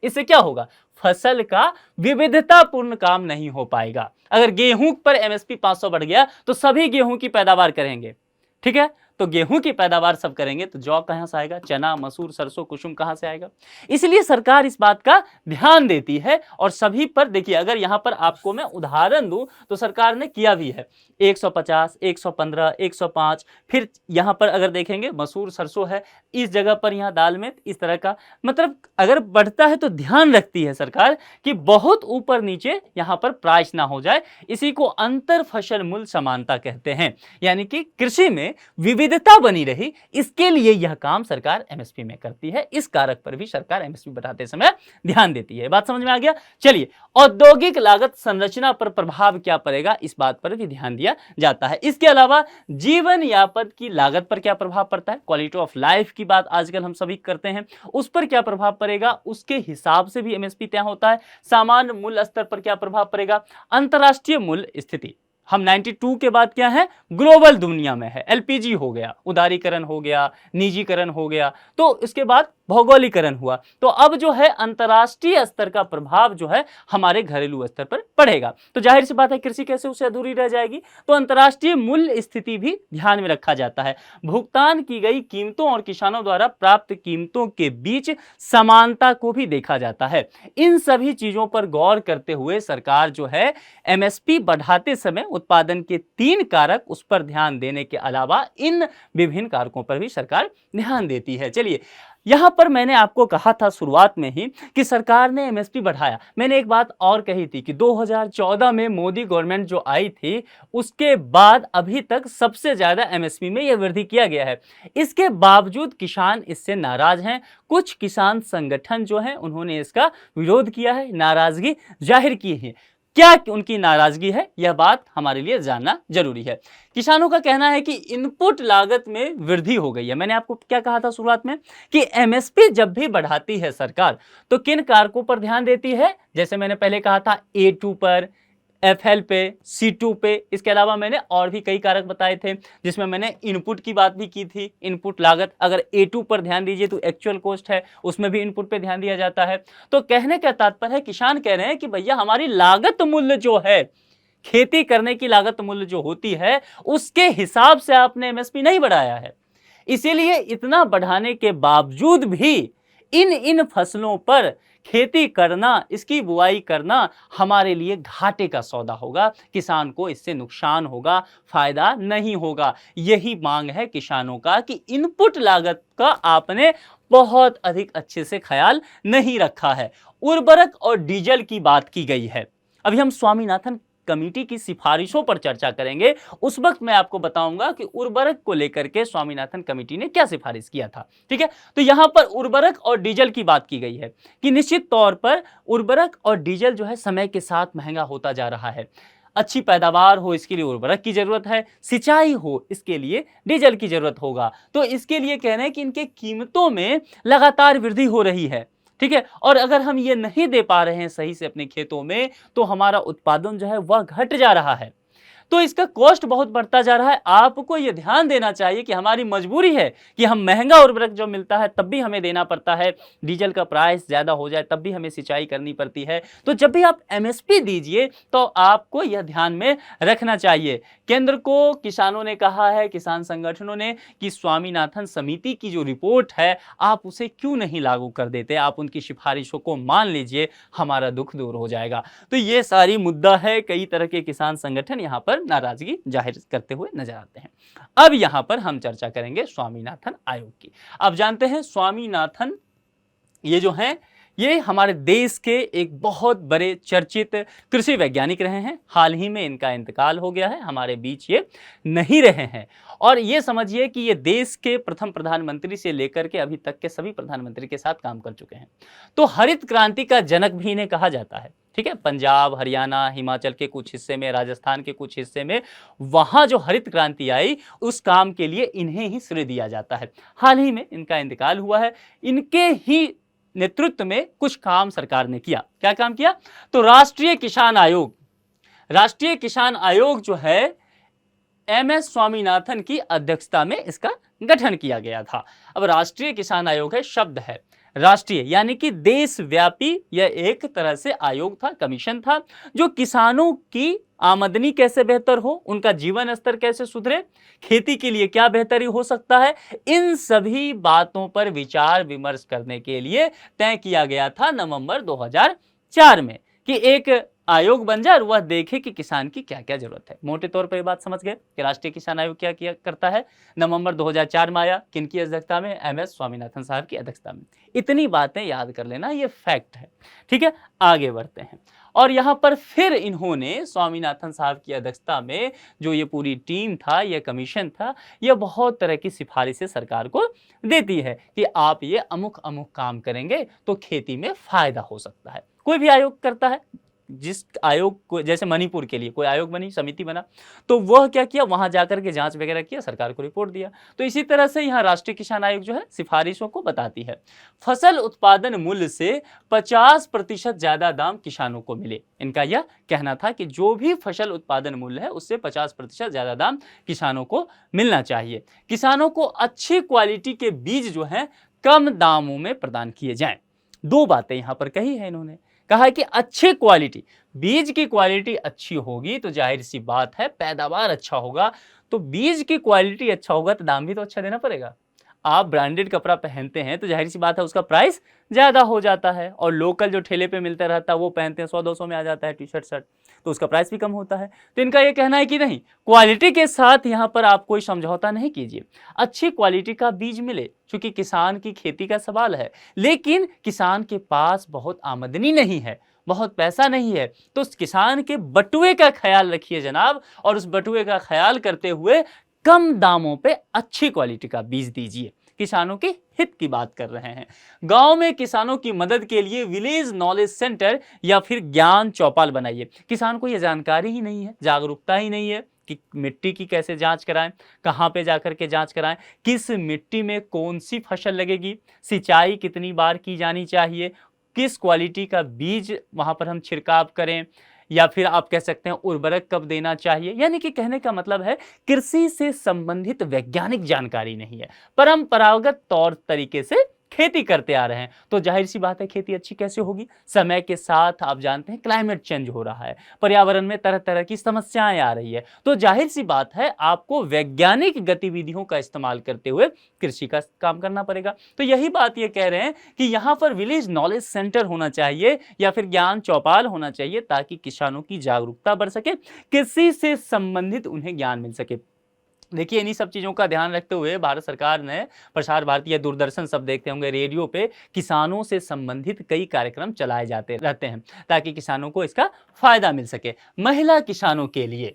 इससे क्या होगा? फसल का विविधतापूर्ण काम नहीं हो पाएगा। अगर गेहूं पर एमएसपी 500 बढ़ गया तो सभी गेहूं की पैदावार करेंगे, ठीक है, तो गेहूं की पैदावार सब करेंगे, तो जौ कहां से आएगा? चना, मसूर, सरसों, कुसुम कहां से आएगा? इसलिए सरकार इस बात का ध्यान देती है और सभी पर देखिए, अगर यहां पर आपको मैं उदाहरण दूं तो सरकार ने किया भी है 150, 115, 105, फिर यहां पर अगर देखेंगे मसूर, सरसों है, इस जगह पर यहां दाल में इस तरह का, मतलब अगर बढ़ता है तो ध्यान रखती है सरकार कि बहुत ऊपर नीचे यहां पर प्राइस ना हो जाए। इसी को अंतर फसल मूल्य समानता कहते हैं, यानी कि कृषि में विविधता बनी रही, इसके लिए यह काम सरकार एमएसपी में करती है। इस कारक पर भी सरकार एमएसपी बढ़ाते समय ध्यान देती है। बात समझ में आ गया? चलिए, औद्योगिक लागत संरचना पर प्रभाव क्या पड़ेगा, इस बात पर भी ध्यान दिया जाता है। इसके अलावा जीवन यापन की लागत पर क्या प्रभाव पड़ता है, क्वालिटी ऑफ लाइफ की बात आजकल हम सभी करते हैं, उस पर क्या प्रभाव पड़ेगा, उसके हिसाब से भी एमएसपी तय होता है। सामान्य मूल्य स्तर पर क्या प्रभाव पड़ेगा, अंतरराष्ट्रीय मूल्य स्थिति, हम 92 के बाद क्या है, ग्लोबल दुनिया में है, एलपीजी हो गया, उदारीकरण हो गया, निजीकरण हो गया, तो इसके बाद भौगोलिकरण हुआ, तो अब जो है अंतरराष्ट्रीय स्तर का प्रभाव जो है हमारे घरेलू स्तर पर पड़ेगा। तो जाहिर सी बात है कृषि कैसे उसे अधूरी रह जाएगी, तो अंतरराष्ट्रीय मूल्य स्थिति भी ध्यान में रखा जाता है। भुगतान की गई कीमतों और किसानों द्वारा प्राप्त कीमतों के बीच समानता को भी देखा जाता है। इन सभी चीजों पर गौर करते हुए सरकार जो है एमएसपी बढ़ाते समय उत्पादन के 3 कारक, उस पर ध्यान देने के अलावा इन विभिन्न कारकों पर भी सरकार ध्यान देती है। चलिए, यहां पर मैंने आपको कहा था शुरुआत में ही कि सरकार ने एमएसपी बढ़ाया। मैंने एक बात और कही थी कि 2014 में मोदी गवर्नमेंट जो आई थी उसके बाद अभी तक सबसे ज्यादा एमएसपी में यह वृद्धि किया गया है। इसके बावजूद किसान इससे नाराज हैं। कुछ किसान संगठन जो हैं उन्होंने इसका विरोध किया है, नाराजगी जाहिर की है। क्या उनकी नाराजगी है, यह बात हमारे लिए जानना जरूरी है। किसानों का कहना है कि इनपुट लागत में वृद्धि हो गई है। मैंने आपको क्या कहा था शुरुआत में कि एमएसपी जब भी बढ़ाती है सरकार तो किन कारकों पर ध्यान देती है, जैसे मैंने पहले कहा था A2 पर, FL पे, C2 पे, इसके अलावा मैंने और भी कई कारक बताए थे जिसमें मैंने इनपुट की बात भी की थी। इनपुट लागत अगर A2 पर ध्यान दीजिए तो एक्चुअल कॉस्ट है, उसमें भी इनपुट पे ध्यान दिया जाता है। तो कहने का तात्पर्य है, किसान कह रहे हैं कि भैया हमारी लागत मूल्य जो है, खेती करने की लागत मूल्य जो होती है, उसके हिसाब से आपने एमएसपी नहीं बढ़ाया है। इसीलिए इतना बढ़ाने के बावजूद भी इन फसलों पर खेती करना, इसकी बुआई करना हमारे लिए घाटे का सौदा होगा, किसान को इससे नुकसान होगा, फायदा नहीं होगा। यही मांग है किसानों का कि इनपुट लागत का आपने बहुत अधिक अच्छे से ख्याल नहीं रखा है। उर्वरक और डीजल की बात की गई है। अभी हम स्वामीनाथन कमेटी की सिफारिशों पर चर्चा करेंगे, उस वक्त मैं आपको बताऊंगा कि उर्वरक को लेकर के स्वामीनाथन कमेटी ने क्या सिफारिश किया था। ठीक है, तो यहां पर उर्वरक और डीजल की बात की गई है कि निश्चित तौर पर उर्वरक और डीजल जो है समय के साथ महंगा होता जा रहा है। अच्छी पैदावार हो इसके लिए उर्वरक की जरूरत है, सिंचाई हो इसके लिए डीजल की जरूरत होगा। तो इसके लिए कह रहे हैं कि इनके कीमतों में लगातार वृद्धि हो रही है। ठीक है, और अगर हम ये नहीं दे पा रहे हैं सही से अपने खेतों में, तो हमारा उत्पादन जो है वह घट जा रहा है, तो इसका कॉस्ट बहुत बढ़ता जा रहा है। आपको यह ध्यान देना चाहिए कि हमारी मजबूरी है कि हम महंगा उर्वरक जो मिलता है तब भी हमें देना पड़ता है, डीजल का प्राइस ज्यादा हो जाए तब भी हमें सिंचाई करनी पड़ती है। तो जब भी आप एमएसपी दीजिए तो आपको यह ध्यान में रखना चाहिए। केंद्र को किसानों ने कहा है, किसान संगठनों ने, कि स्वामीनाथन समिति की जो रिपोर्ट है आप उसे क्यों नहीं लागू कर देते, आप उनकी सिफारिशों को मान लीजिए, हमारा दुख दूर हो जाएगा। तो ये सारी मुद्दा है, कई तरह के किसान संगठन यहाँ पर नाराजगी जाहिर करते हुए नजर आते हैं। अब यहां पर हम चर्चा करेंगे स्वामीनाथन आयोग की। आप जानते हैं स्वामीनाथन ये जो हैं ये हमारे देश के एक बहुत बड़े चर्चित कृषि वैज्ञानिक रहे हैं। हाल ही में इनका इंतकाल हो गया है, हमारे बीच ये नहीं रहे हैं। और ये समझिए कि ये देश के प्रथम प्रधानमंत्री से लेकर के अभी तक के सभी प्रधानमंत्री के साथ काम कर चुके हैं। तो हरित क्रांति का जनक भी इन्हें कहा जाता है। ठीक है, पंजाब, हरियाणा, हिमाचल के कुछ हिस्से में, राजस्थान के कुछ हिस्से में, वहां जो हरित क्रांति आई उस काम के लिए इन्हें ही श्रेय दिया जाता है। हाल ही में इनका इंतकाल हुआ है। इनके ही नेतृत्व में कुछ काम सरकार ने किया। क्या काम किया? तो राष्ट्रीय किसान आयोग जो है एमएस स्वामीनाथन की अध्यक्षता में इसका गठन किया गया था। अब राष्ट्रीय किसान आयोग है, शब्द है राष्ट्रीय, यानी कि देशव्यापी यह एक तरह से आयोग था, कमीशन था, जो किसानों की आमदनी कैसे बेहतर हो, उनका जीवन स्तर कैसे सुधरे, खेती के लिए क्या बेहतरी हो सकता है, इन सभी बातों पर विचार विमर्श करने के लिए तय किया गया था नवंबर 2004 में कि एक आयोग बन जाए और वह देखे कि किसान की क्या क्या जरूरत है। मोटे तौर पर यह बात समझ गए कि राष्ट्रीय किसान आयोग क्या किया करता है। नवंबर 2004 में आया, किनकी अध्यक्षता में? एमएस स्वामीनाथन साहब की अध्यक्षता में। इतनी बातें याद कर लेना, ये फैक्ट है। ठीक है, आगे बढ़ते हैं। और यहां पर फिर इन्होंने स्वामीनाथन साहब की अध्यक्षता में जो ये पूरी टीम था, यह कमीशन था, यह बहुत तरह की सिफारिशें सरकार को देती है कि आप ये अमुक अमुक काम करेंगे तो खेती में फायदा हो सकता है। कोई भी आयोग करता है, जिस आयोग को, जैसे मणिपुर के लिए कोई आयोग बनी, समिति बना, तो वह क्या किया, वहां जाकर के जांच वगैरह किया, सरकार को रिपोर्ट दिया। तो इसी तरह से यहाँ राष्ट्रीय किसान आयोग जो है सिफारिशों को बताती है। फसल उत्पादन मूल्य से 50% ज्यादा दाम किसानों को मिले। इनका यह कहना था कि जो भी फसल उत्पादन मूल्य है उससे 50% ज्यादा दाम किसानों को मिलना चाहिए। किसानों को अच्छी क्वालिटी के बीज जो है कम दामों में प्रदान किए जाएं। दो बातें यहां पर कही है इन्होंने। कहा है कि अच्छी क्वालिटी, बीज की क्वालिटी अच्छी होगी तो जाहिर सी बात है पैदावार अच्छा होगा, तो बीज की क्वालिटी अच्छा होगा तो दाम भी तो अच्छा देना पड़ेगा। आप ब्रांडेड कपड़ा पहनते हैं तो जाहिर सी बात है उसका प्राइस ज्यादा हो जाता है, और लोकल जो ठेले पे मिलता रहता है वो पहनते हैं 100-200 में आ जाता है टी शर्ट शर्ट, तो उसका प्राइस भी कम होता है। तो इनका ये कहना है कि नहीं, क्वालिटी के साथ यहाँ पर आप कोई समझौता नहीं कीजिए, अच्छी क्वालिटी का बीज मिले, क्योंकि किसान की खेती का सवाल है। लेकिन किसान के पास बहुत आमदनी नहीं है, बहुत पैसा नहीं है, तो उस किसान के बटुए का ख्याल रखिए जनाब, और उस बटुए का ख्याल करते हुए कम दामों पे अच्छी क्वालिटी का बीज दीजिए। किसानों के हित की बात कर रहे हैं। गांव में किसानों की मदद के लिए विलेज नॉलेज सेंटर या फिर ज्ञान चौपाल बनाइए। किसान को यह जानकारी ही नहीं है, जागरूकता ही नहीं है कि मिट्टी की कैसे जांच कराएं, कहां पे जाकर के जांच कराएं, किस मिट्टी में कौन सी फसल लगेगी, सिंचाई कितनी बार की जानी चाहिए, किस क्वालिटी का बीज वहां पर हम छिड़काव करें, या फिर आप कह सकते हैं उर्वरक कब देना चाहिए। यानी कि कहने का मतलब है कृषि से संबंधित वैज्ञानिक जानकारी नहीं है, परंपरागत तौर तरीके से खेती करते आ रहे हैं। तो जाहिर सी बात है खेती अच्छी कैसे होगी? समय के साथ आप जानते हैं क्लाइमेट चेंज हो रहा है, पर्यावरण में तरह तरह की समस्याएं आ रही है, तो जाहिर सी बात है आपको वैज्ञानिक गतिविधियों का इस्तेमाल करते हुए कृषि का काम करना पड़ेगा। तो यही बात ये कह रहे हैं कि यहाँ पर विलेज नॉलेज सेंटर होना चाहिए या फिर ज्ञान चौपाल होना चाहिए, ताकि किसानों की जागरूकता बढ़ सके, कृषि से संबंधित उन्हें ज्ञान मिल सके। देखिए इन्हीं सब चीज़ों का ध्यान रखते हुए भारत सरकार ने प्रसार भारती या दूरदर्शन सब देखते होंगे, रेडियो पे किसानों से संबंधित कई कार्यक्रम चलाए जाते रहते हैं ताकि किसानों को इसका फायदा मिल सके। महिला किसानों के लिए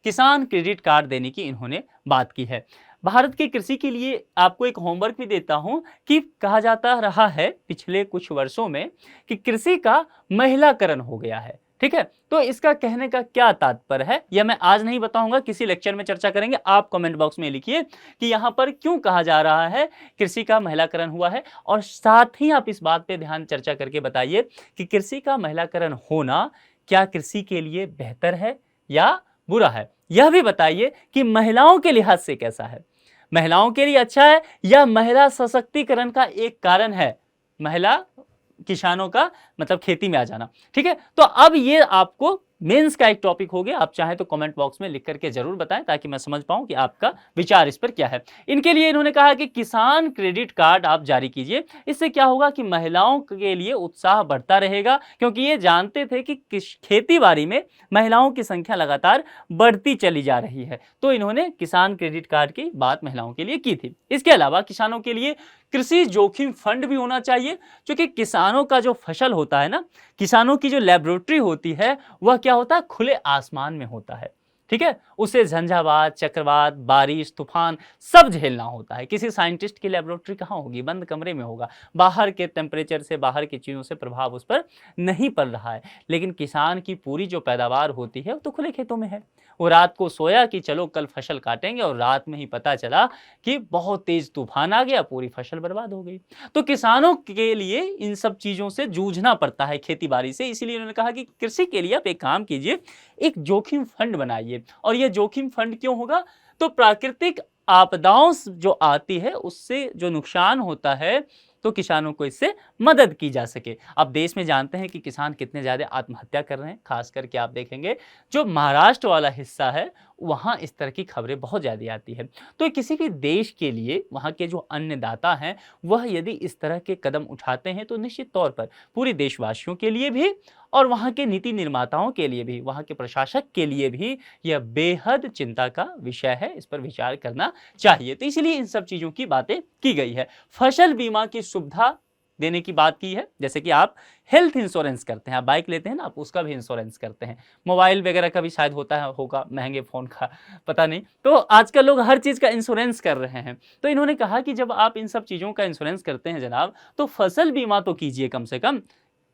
किसान क्रेडिट कार्ड देने की इन्होंने बात की है। भारत की कृषि के लिए आपको एक होमवर्क भी देता हूं कि कहा जाता रहा है पिछले कुछ वर्षों में कि कृषि का महिलाकरण हो गया है। ठीक है, तो इसका कहने का क्या तात्पर्य है यह मैं आज नहीं बताऊंगा, किसी लेक्चर में चर्चा करेंगे। आप कमेंट बॉक्स में लिखिए कि यहां पर क्यों कहा जा रहा है कृषि का महिलाकरण हुआ है, और साथ ही आप इस बात पे ध्यान चर्चा करके बताइए कि कृषि का महिलाकरण होना क्या कृषि के लिए बेहतर है या बुरा है। यह भी बताइए कि महिलाओं के लिहाज से कैसा है, महिलाओं के लिए अच्छा है या महिला सशक्तिकरण का एक कारण है महिला किसानों का मतलब खेती में आ जाना। ठीक है, तो अब ये आपको मेंस का एक टॉपिक हो गया। आप चाहें तो कमेंट बॉक्स में लिख करके जरूर बताएं ताकि मैं समझ पाऊं कि आपका विचार इस पर क्या है। इनके लिए इन्होंने कहा कि किसान क्रेडिट कार्ड आप जारी कीजिए। इससे क्या होगा कि महिलाओं के लिए उत्साह बढ़ता रहेगा, क्योंकि ये जानते थे कि खेती बाड़ी में महिलाओं की संख्या लगातार बढ़ती चली जा रही है। तो इन्होंने किसान क्रेडिट कार्ड की बात महिलाओं के लिए की थी। इसके अलावा किसानों के लिए कृषि जोखिम फंड भी होना चाहिए, क्योंकि किसानों का जो फसल होता है ना, किसानों की जो लेबोरेटरी होती है वह क्या होता है, खुले आसमान में होता है। ठीक है, उसे झंझावात, चक्रवात, बारिश, तूफान सब झेलना होता है। किसी साइंटिस्ट की लेबोरेटरी कहाँ होगी, बंद कमरे में होगा, बाहर के टेम्परेचर से, बाहर की चीज़ों से प्रभाव उस पर नहीं पड़ रहा है। लेकिन किसान की पूरी जो पैदावार होती है वो तो खुले खेतों में है। वो रात को सोया कि चलो कल फसल काटेंगे, और रात में ही पता चला कि बहुत तेज तूफान आ गया, पूरी फसल बर्बाद हो गई। तो किसानों के लिए इन सब चीज़ों से जूझना पड़ता है खेती बाड़ी से। इसीलिए उन्होंने कहा कि कृषि के लिए आप एक काम कीजिए, एक जोखिम फंड बनाइए। और यह जोखिम फंड क्यों होगा, तो प्राकृतिक आपदाओं जो आती है उससे जो नुकसान होता है तो किसानों को इससे मदद की जा सके। अब देश में जानते हैं कि किसान कितने ज़्यादा आत्महत्या कर रहे हैं, खास करके आप देखेंगे जो महाराष्ट्र वाला हिस्सा है वहाँ इस तरह की खबरें बहुत ज़्यादा आती है। तो किसी भी देश के लिए वहाँ के जो अन्नदाता हैं वह यदि इस तरह के कदम उठाते हैं तो निश्चित तौर पर पूरे देशवासियों के लिए भी और वहाँ के नीति निर्माताओं के लिए भी, वहाँ के प्रशासक के लिए भी यह बेहद चिंता का विषय है। इस पर विचार करना चाहिए। तो इसलिए इन सब चीज़ों की बातें की गई है। फसल बीमा की सुविधा देने की बात की है, जैसे कि आप हेल्थ इंश्योरेंस करते हैं, आप बाइक लेते हैं ना, आप उसका भी इंश्योरेंस करते हैं, मोबाइल वगैरह का भी शायद होता है, होगा महंगे फ़ोन का पता नहीं। तो आजकल लोग हर चीज़ का इंश्योरेंस कर रहे हैं। तो इन्होंने कहा कि जब आप इन सब चीज़ों का इंश्योरेंस करते हैं जनाब, तो फसल बीमा तो कीजिए कम से कम।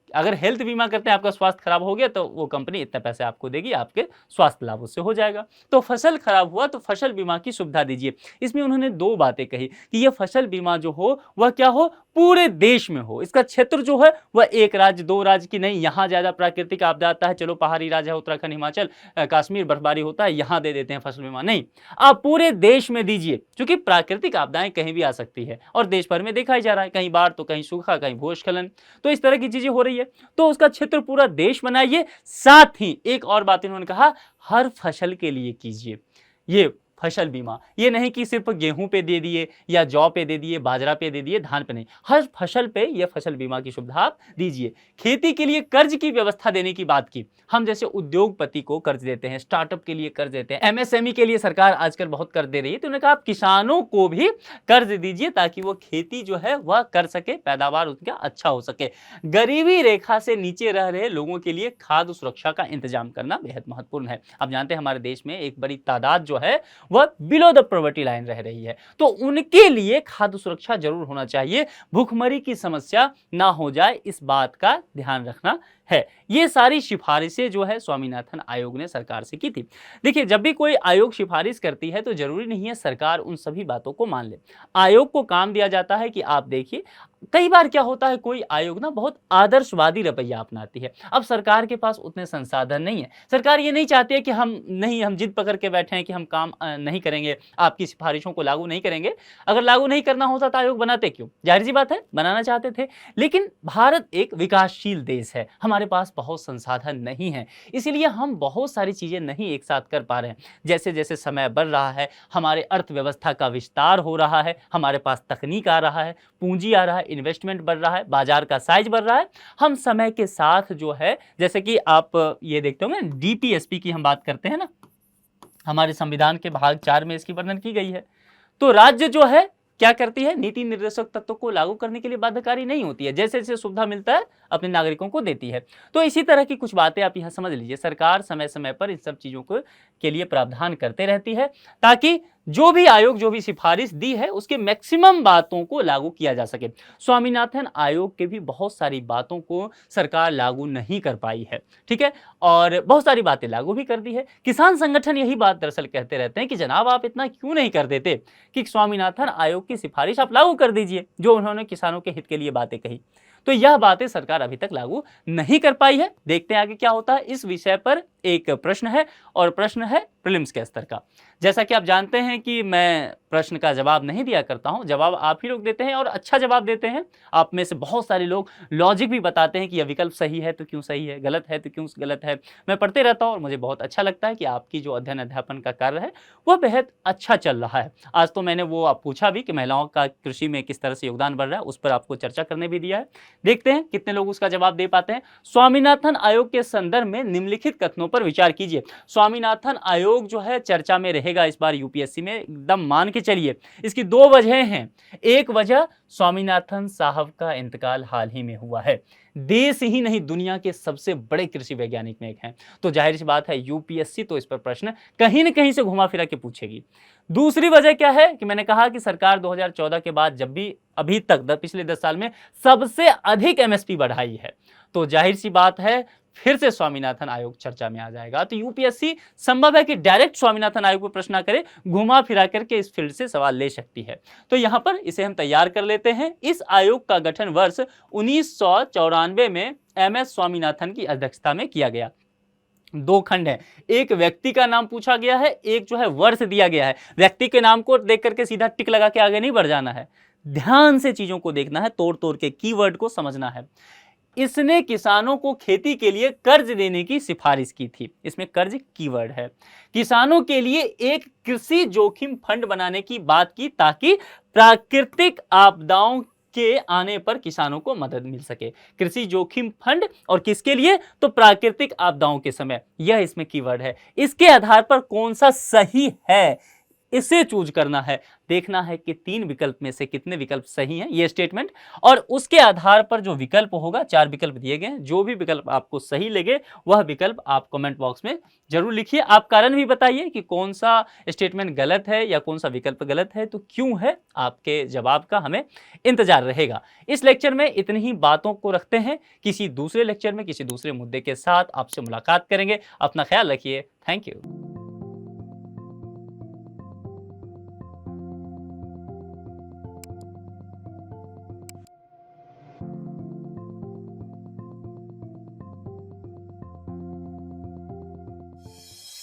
अगर हेल्थ बीमा करते हैं, आपका स्वास्थ्य खराब हो गया तो वो कंपनी इतने पैसे आपको देगी, आपके स्वास्थ्य लाभ उससे हो जाएगा। तो फसल खराब हुआ तो फसल बीमा की सुविधा दीजिए। इसमें उन्होंने दो बातें कही कि ये फसल बीमा जो हो वह क्या हो, पूरे देश में हो। इसका क्षेत्र जो है वह एक राज्य दो राज्य की नहीं, यहाँ ज़्यादा प्राकृतिक आपदा आता है, चलो पहाड़ी राज्य है उत्तराखंड हिमाचल कश्मीर बर्फबारी होता है, यहाँ दे देते हैं फसल बीमा, नहीं, आप पूरे देश में दीजिए। क्योंकि प्राकृतिक आपदाएं कहीं भी आ सकती है और देश भर में देखा ही जा रहा है, कहीं बाढ़ तो कहीं सूखा, कहीं भूस्खलन, तो इस तरह की चीजें हो रही है। तो उसका क्षेत्र पूरा देश बनाइए। साथ ही एक और बात इन्होंने कहा, हर फसल के लिए कीजिए ये फसल बीमा। ये नहीं कि सिर्फ गेहूं पे दे दिए या जौ पे दे दिए, बाजरा पे दे दिए, धान पे नहीं, हर फसल पे ये फसल बीमा की सुविधा आप दीजिए। खेती के लिए कर्ज की व्यवस्था देने की बात की। हम जैसे उद्योगपति को कर्ज देते हैं, स्टार्टअप के लिए कर्ज देते हैं, एमएसएमई के लिए सरकार आजकल बहुत कर्ज दे रही है। तो उन्होंने कहा आप किसानों को भी कर्ज दीजिए ताकि वो खेती जो है वह कर सके, पैदावार उनका अच्छा हो सके। गरीबी रेखा से नीचे रह रहे लोगों के लिए खाद्य सुरक्षा का इंतजाम करना बेहद महत्वपूर्ण है। आप जानते हैं हमारे देश में एक बड़ी तादाद जो है वह बिलो द पॉवर्टी लाइन रह रही है, तो उनके लिए खाद्य सुरक्षा जरूर होना चाहिए, भूखमरी की समस्या ना हो जाए, इस बात का ध्यान रखना है। ये सारी सिफारिशें जो है स्वामीनाथन आयोग ने सरकार से की थी। देखिए, जब भी कोई आयोग सिफारिश करती है तो जरूरी नहीं है सरकार उन सभी बातों को मान ले। आयोग को काम दिया जाता है कि आप देखिए, कई बार क्या होता है, कोई आयोग ना बहुत आदर्शवादी रवैया अपनाती है। अब सरकार के पास उतने संसाधन नहीं है, सरकार ये नहीं चाहती है कि हम जिद पकड़ के बैठे हैं कि हम काम नहीं करेंगे, आपकी सिफारिशों को लागू नहीं करेंगे। अगर लागू नहीं करना होता तो आयोग बनाते क्यों, जाहिर सी बात है बनाना चाहते थे। लेकिन भारत एक विकासशील देश है, हमारे पास बहुत संसाधन नहीं है, इसीलिए हम बहुत सारी चीजें नहीं एक साथ कर पा रहे हैं। जैसे जैसे समय बढ़ रहा है, हमारे अर्थव्यवस्था का विस्तार हो रहा है, हमारे पास तकनीक आ रहा है, पूंजी आ रहा है, इन्वेस्टमेंट बढ़ रहा है, बाजार का साइज बढ़ रहा है, हम समय के साथ जो है, जैसे कि आप ये देखते होंगे डीपीएसपी की हम बात करते हैं ना, हमारे संविधान के भाग 4 में इसकी वर्णन की गई है। तो राज्य जो है क्या करती है, नीति निर्देशक तत्वों को लागू करने के लिए बाध्यकारी नहीं होती है, जैसे जैसे सुविधा मिलता है अपने नागरिकों को देती है। तो इसी तरह की कुछ बातें आप यहाँ समझ लीजिए, सरकार समय समय पर इन सब चीज़ों को के लिए प्रावधान करते रहती है ताकि जो भी आयोग जो भी सिफारिश दी है उसके मैक्सिमम बातों को लागू किया जा सके। स्वामीनाथन आयोग के भी बहुत सारी बातों को सरकार लागू नहीं कर पाई है, ठीक है, और बहुत सारी बातें लागू भी कर दी है। किसान संगठन यही बात दरअसल कहते रहते हैं कि जनाब आप इतना क्यों नहीं कर देते कि स्वामीनाथन आयोग की सिफारिश आप लागू कर दीजिए, जो उन्होंने किसानों के हित के लिए बातें कही। तो यह बातें सरकार अभी तक लागू नहीं कर पाई है। देखते हैं आगे क्या होता है। इस विषय पर एक प्रश्न है और प्रश्न है प्रीलिम्स के स्तर का। जैसा कि आप जानते हैं कि मैं प्रश्न का जवाब नहीं दिया करता हूं, जवाब आप ही लोग देते हैं और अच्छा जवाब देते हैं। आप में से बहुत सारे लोग लॉजिक भी बताते हैं कि यह विकल्प सही है तो क्यों सही है, गलत है तो क्यों गलत है। मैं पढ़ते रहता हूं और मुझे बहुत अच्छा लगता है कि आपकी जो अध्ययन अध्यापन का कार्य है वह बेहद अच्छा चल रहा है। आज तो मैंने वो आप पूछा भी कि महिलाओं का कृषि में किस तरह से योगदान बढ़ रहा है, उस पर आपको चर्चा करने भी दिया है। देखते हैं कितने लोग उसका जवाब दे पाते हैं। स्वामीनाथन आयोग के संदर्भ में निम्नलिखित कथनों पर विचार कीजिए। स्वामीनाथन आयोग जो है चर्चा में रहेगा इस बार यूपीएससी में, एकदम मान के चलिए। इसकी दो वजह हैं। एक वजह स्वामीनाथन साहब का इंतकाल हाल ही में हुआ है। देश ही नहीं दुनिया के सबसे बड़े कृषि वैज्ञानिक में एक हैं। तो जाहिर सी बात है यूपीएससी तो इस पर प्रश्न कहीं न कहीं से घुमा फिरा के पूछेगी। दूसरी वजह क्या है कि मैंने कहा कि सरकार 2014 के बाद जब भी अभी तक पिछले 10 साल में सबसे अधिक एमएसपी बढ़ाई है, तो जाहिर सी बात है फिर से स्वामीनाथन आयोग चर्चा में आ जाएगा। तो यूपीएससी संभव है कि डायरेक्ट स्वामीनाथन आयोग पर प्रश्न ना करे, घुमा फिरा करके इस फील्ड से सवाल ले सकती है। तो यहां पर इसे हम तैयार कर लेते हैं। इस आयोग का गठन वर्ष 1994 में एमएस स्वामीनाथन की अध्यक्षता में किया गया। दो खंड है, एक व्यक्ति का नाम पूछा गया है, एक जो है वर्ष दिया गया है। व्यक्ति के नाम को देख करके सीधा टिक लगा के आगे नहीं बढ़ जाना है, ध्यान से चीजों को देखना है, तोड़ तोड़ के कीवर्ड को समझना है। इसने किसानों को खेती के लिए कर्ज देने की सिफारिश की थी। इसमें कर्ज कीवर्ड है। किसानों के लिए एक कृषि जोखिम फंड बनाने की बात की ताकि प्राकृतिक आपदाओं के आने पर किसानों को मदद मिल सके। कृषि जोखिम फंड और किसके लिए, तो प्राकृतिक आपदाओं के समय। यह इसमें कीवर्ड है। इसके आधार पर कौन सा सही है इसे चूज करना है, देखना है कि 3 विकल्प में से कितने विकल्प सही हैं, ये स्टेटमेंट, और उसके आधार पर जो विकल्प होगा, 4 विकल्प दिए गए हैं, जो भी विकल्प आपको सही लगे वह विकल्प आप कमेंट बॉक्स में जरूर लिखिए। आप कारण भी बताइए कि कौन सा स्टेटमेंट गलत है या कौन सा विकल्प गलत है, तो क्यों है, आपके जवाब का हमें इंतजार रहेगा। इस लेक्चर में इतनी ही बातों को रखते हैं। किसी दूसरे लेक्चर में किसी दूसरे मुद्दे के साथ आपसे मुलाकात करेंगे। अपना ख्याल रखिए। Thank you.